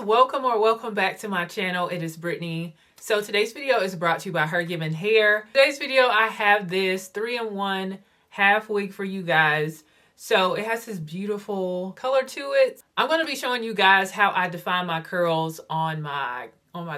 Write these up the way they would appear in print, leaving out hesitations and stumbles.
welcome or welcome back to my channel. It is Brittany. So today's video is brought to you by HerGivenHair. Today's video, I have this 3-in-1 half wig for you guys. So it has this beautiful color to it. I'm going to be showing you guys how I define my curls on my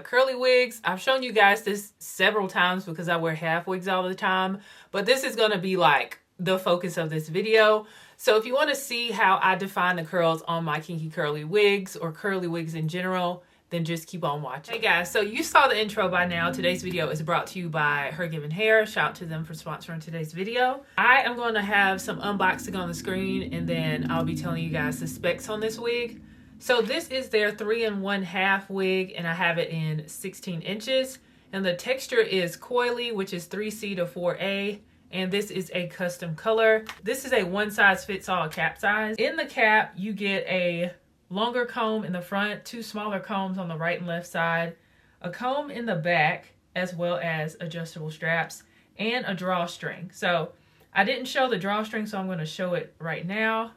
curly wigs. I've shown you guys this several times because I wear half wigs all the time, but this is going to be like the focus of this video. So if you want to see how I define the curls on my kinky curly wigs or curly wigs in general, then just keep on watching. Hey guys, so you saw the intro by now. Today's video is brought to you by HerGivenHair. Shout out to them for sponsoring today's video. I am going to have some unboxing on the screen and then I'll be telling you guys the specs on this wig. So this is their 3-in-1 half wig and I have it in 16 inches. And the texture is Coily, which is 3C to 4A. And this is a custom color. This is a one-size-fits-all cap size. In the cap, you get a longer comb in the front, 2 smaller combs on the right and left side, a comb in the back, as well as adjustable straps, and a drawstring. So I didn't show the drawstring, so I'm going to show it right now.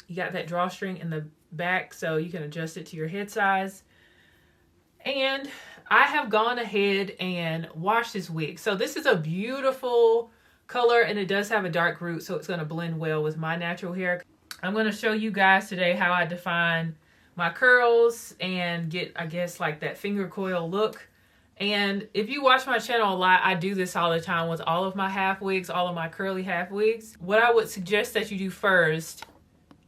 You got that drawstring in the back, so you can adjust it to your head size. And I have gone ahead and washed this wig. So this is a beautiful color and it does have a dark root, so it's going to blend well with my natural hair. I'm going to show you guys today how I define my curls and get, I guess, like that finger coil look. And if you watch my channel a lot, I do this all the time with all of my half wigs, all of my curly half wigs. What I would suggest that you do first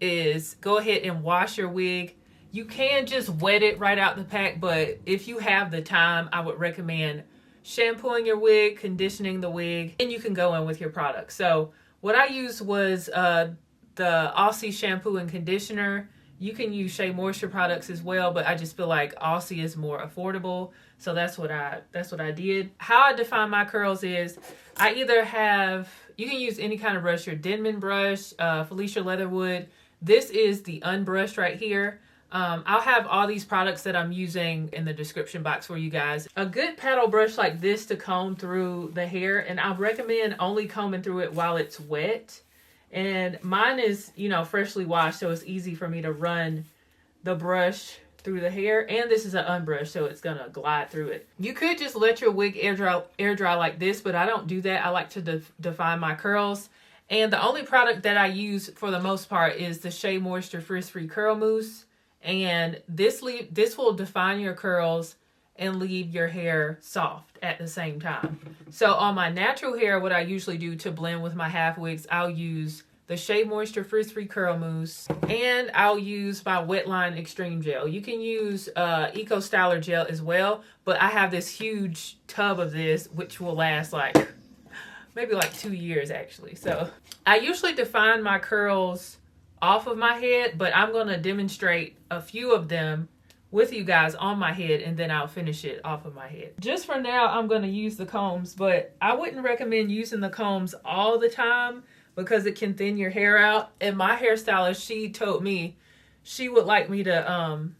is go ahead and wash your wig. You can just wet it right out the pack, but if you have the time, I would recommend shampooing your wig, conditioning the wig, and you can go in with your product. So what I used was the Aussie shampoo and conditioner. You can use Shea Moisture products as well, but I just feel like Aussie is more affordable. So that's what I did. How I define my curls is I either have, you can use any kind of brush, your Denman brush, Felicia Leatherwood. This is the unbrushed right here. I'll have all these products that I'm using in the description box for you guys. A good paddle brush like this to comb through the hair, and I recommend only combing through it while it's wet. And mine is, you know, freshly washed, so it's easy for me to run the brush through the hair. And this is an unbrushed, so it's gonna glide through it. You could just let your wig air dry like this, but I don't do that. I like to define my curls. And the only product that I use for the most part is the Shea Moisture Frizz-Free Curl Mousse. And this will define your curls and leave your hair soft at the same time. So on my natural hair, what I usually do to blend with my half wigs, I'll use the Shea Moisture Frizz-Free Curl Mousse, and I'll use my WETLINE Extreme Gel. You can use Eco Styler Gel as well, but I have this huge tub of this, which will last like maybe like 2 years actually. So I usually define my curls off of my head, but I'm going to demonstrate a few of them with you guys on my head, and then I'll finish it off of my head. Just for now, I'm going to use the combs, but I wouldn't recommend using the combs all the time because it can thin your hair out. And my hairstylist, she told me she would like me to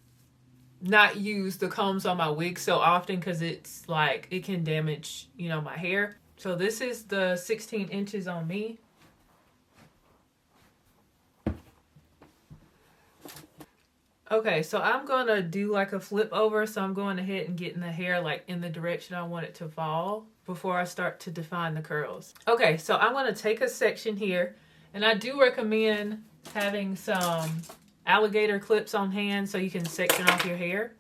not use the combs on my wig so often because it's like it can damage, you know, my hair. So this is the 16 inches on me. Okay, so I'm going to do like a flip over. So I'm going ahead and getting the hair like in the direction I want it to fall before I start to define the curls. Okay, so I'm going to take a section here, and I do recommend having some alligator clips on hand so you can section off your hair.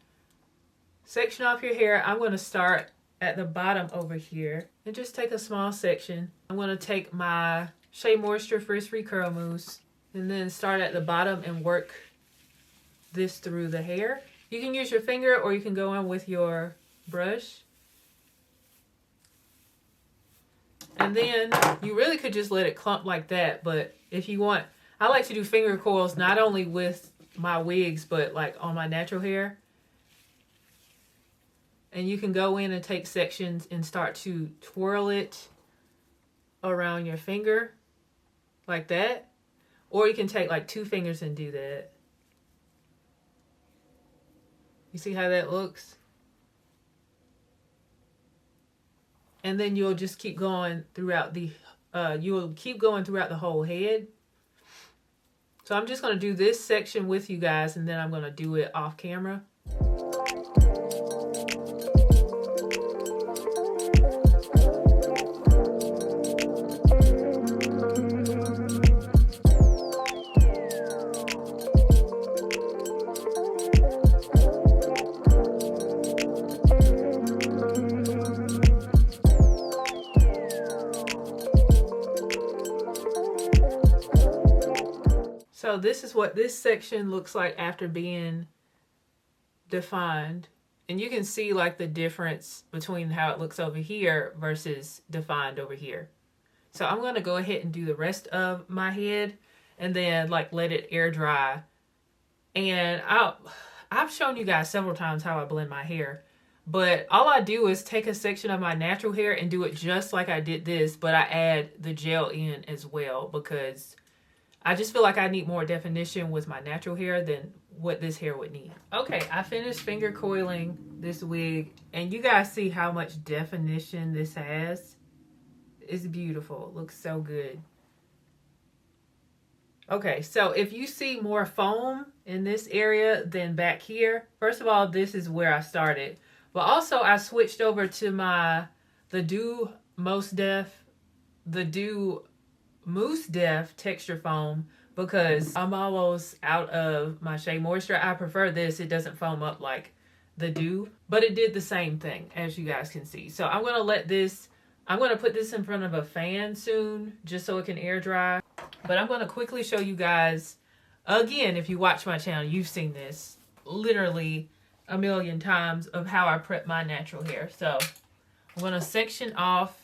Section off your hair. I'm going to start at the bottom over here and just take a small section. I'm going to take my Shea Moisture Frizz-Free Curl Mousse and then start at the bottom and work this through the hair. You can use your finger or you can go in with your brush. And then you really could just let it clump like that, but if you want, I like to do finger coils not only with my wigs but like on my natural hair. And you can go in and take sections and start to twirl it around your finger like that, or you can take like 2 fingers and do that. You see how that looks? And then you'll just keep going throughout the whole head. So I'm just going to do this section with you guys, and then I'm going to do it off camera. So this is what this section looks like after being defined. And you can see like the difference between how it looks over here versus defined over here. So I'm going to go ahead and do the rest of my head and then like let it air dry. And I've shown you guys several times how I blend my hair. But all I do is take a section of my natural hair and do it just like I did this. But I add the gel in as well because I just feel like I need more definition with my natural hair than what this hair would need. Okay, I finished finger coiling this wig, and you guys see how much definition this has. It's beautiful. It looks so good. Okay, so if you see more foam in this area than back here, first of all, this is where I started. But also I switched over to the Do Mousse Def texture foam because I'm almost out of my Shea Moisture. I prefer this. It doesn't foam up like the Dew, but it did the same thing as you guys can see. So I'm going to put this in front of a fan soon just so it can air dry. But I'm going to quickly show you guys, again, if you watch my channel, you've seen this literally a million times of how I prep my natural hair. So I'm going to section off.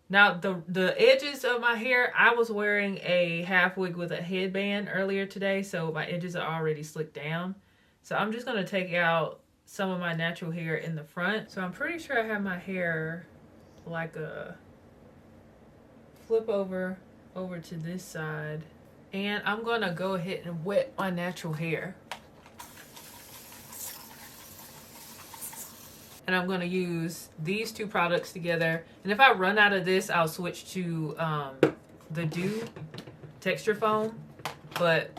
Now, the edges of my hair, I was wearing a half wig with a headband earlier today, so my edges are already slicked down. So I'm just going to take out some of my natural hair in the front. So I'm pretty sure I have my hair like a flip over to this side. And I'm going to go ahead and wet my natural hair. And I'm going to use these two products together. And if I run out of this, I'll switch to the Dew texture foam. But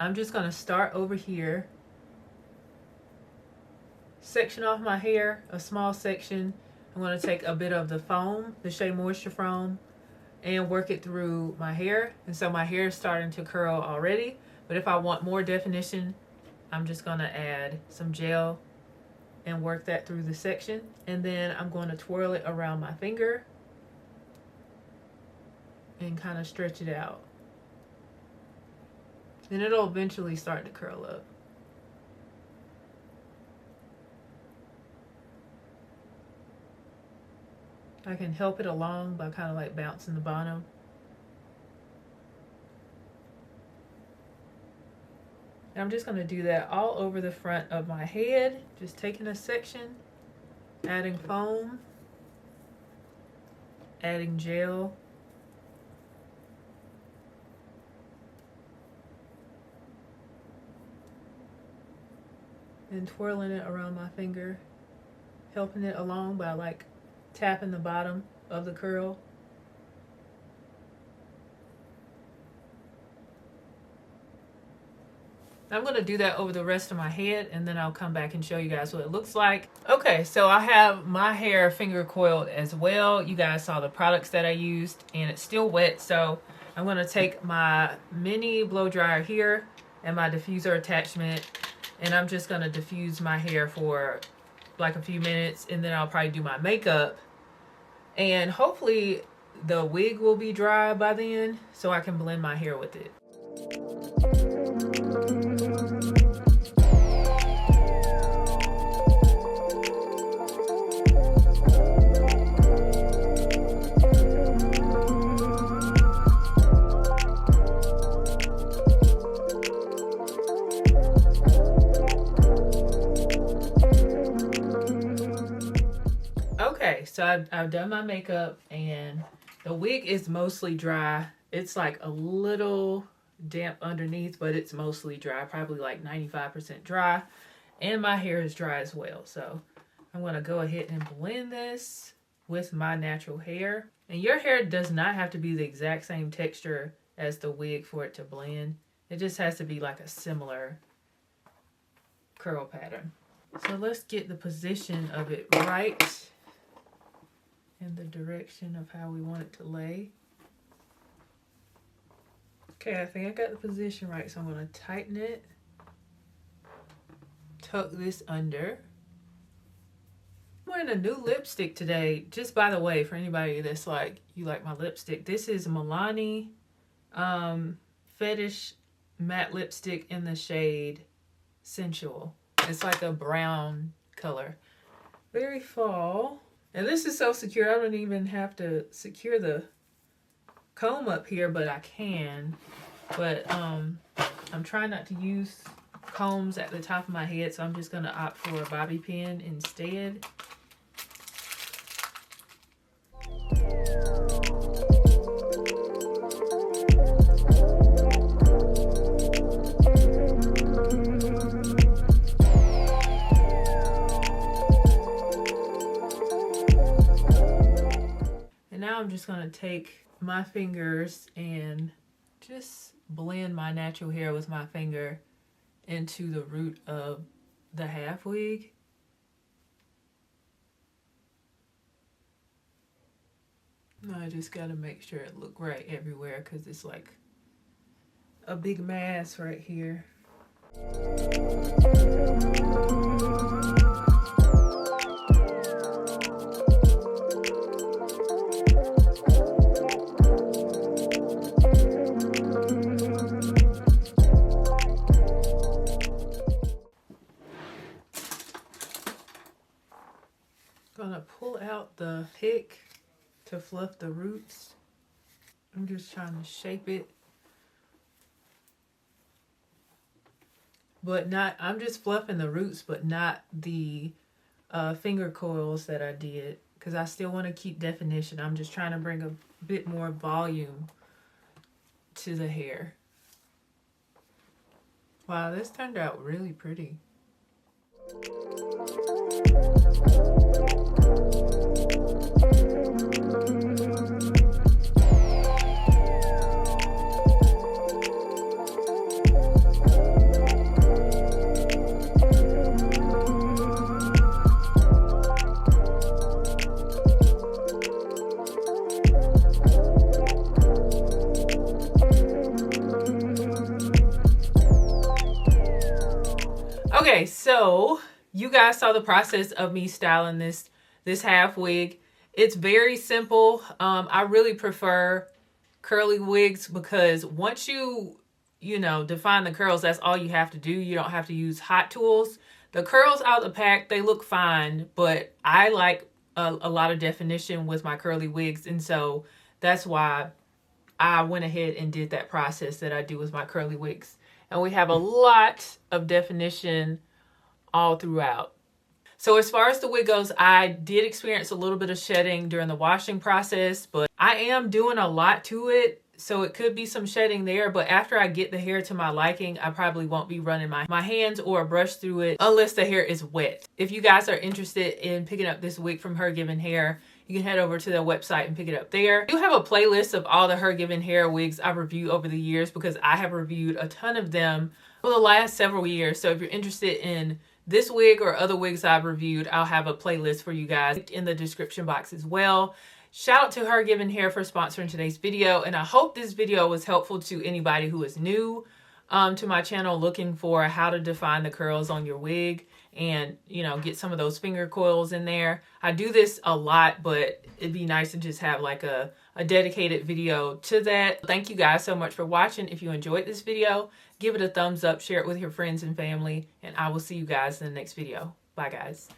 I'm just going to start over here. Section off my hair, a small section. I'm going to take a bit of the foam, the Shea Moisture foam, and work it through my hair. And so my hair is starting to curl already. But if I want more definition, I'm just going to add some gel and work that through the section. And then I'm going to twirl it around my finger and kind of stretch it out. And it'll eventually start to curl up. I can help it along by kind of like bouncing the bottom. And I'm just going to do that all over the front of my head. Just taking a section, adding foam, adding gel, and twirling it around my finger, helping it along by like tapping the bottom of the curl. I'm going to do that over the rest of my head, and then I'll come back and show you guys what it looks like. Okay, so I have my hair finger coiled as well. You guys saw the products that I used, and it's still wet, so I'm going to take my mini blow dryer here and my diffuser attachment, and I'm just going to diffuse my hair for like a few minutes, and then I'll probably do my makeup. And hopefully the wig will be dry by then so I can blend my hair with it. Okay, so I've done my makeup and the wig is mostly dry. It's like a little damp underneath, but it's mostly dry, probably like 95% dry. And my hair is dry as well. So I'm going to go ahead and blend this with my natural hair. And your hair does not have to be the exact same texture as the wig for it to blend. It just has to be like a similar curl pattern. So let's get the position of it right in the direction of how we want it to lay. Okay, I think I got the position right, so I'm going to tighten it, tuck this under. I'm wearing a new lipstick today, just by the way, for anybody that's like, you like my lipstick. This is Milani Fetish matte lipstick in the shade Sensual. It's like a brown color. Very fall. And this is so secure, I don't even have to secure the comb up here, but I can. But I'm trying not to use combs at the top of my head, so I'm just going to opt for a bobby pin instead. I'm just going to take my fingers and just blend my natural hair with my finger into the root of the half wig. I just got to make sure it look right everywhere because it's like a big mass right here. Gonna pull out the pick to fluff the roots. I'm just trying to shape it, but not, I'm just fluffing the roots, but not the finger coils that I did, because I still want to keep definition. I'm just trying to bring a bit more volume to the hair. Wow, this turned out really pretty. Okay, so you guys saw the process of me styling this half wig. It's very simple. I really prefer curly wigs because once you know, define the curls, that's all you have to do. You don't have to use hot tools. The curls out the pack, they look fine, but I like a lot of definition with my curly wigs, and so that's why I went ahead and did that process that I do with my curly wigs. And we have a lot of definition all throughout. So as far as the wig goes, I did experience a little bit of shedding during the washing process, but I am doing a lot to it. So it could be some shedding there, but after I get the hair to my liking, I probably won't be running my hands or a brush through it unless the hair is wet. If you guys are interested in picking up this wig from HerGivenHair, you can head over to their website and pick it up there. I do have a playlist of all the HerGivenHair wigs I've reviewed over the years because I have reviewed a ton of them for the last several years. So if you're interested in this wig or other wigs I've reviewed, I'll have a playlist for you guys in the description box as well. Shout out to HerGivenHair for sponsoring today's video, and I hope this video was helpful to anybody who is new to my channel looking for how to define the curls on your wig and, you know, get some of those finger coils in there. I do this a lot, but it'd be nice to just have like a dedicated video to that. Thank you guys so much for watching. If you enjoyed this video, give it a thumbs up, share it with your friends and family, and I will see you guys in the next video. Bye, guys.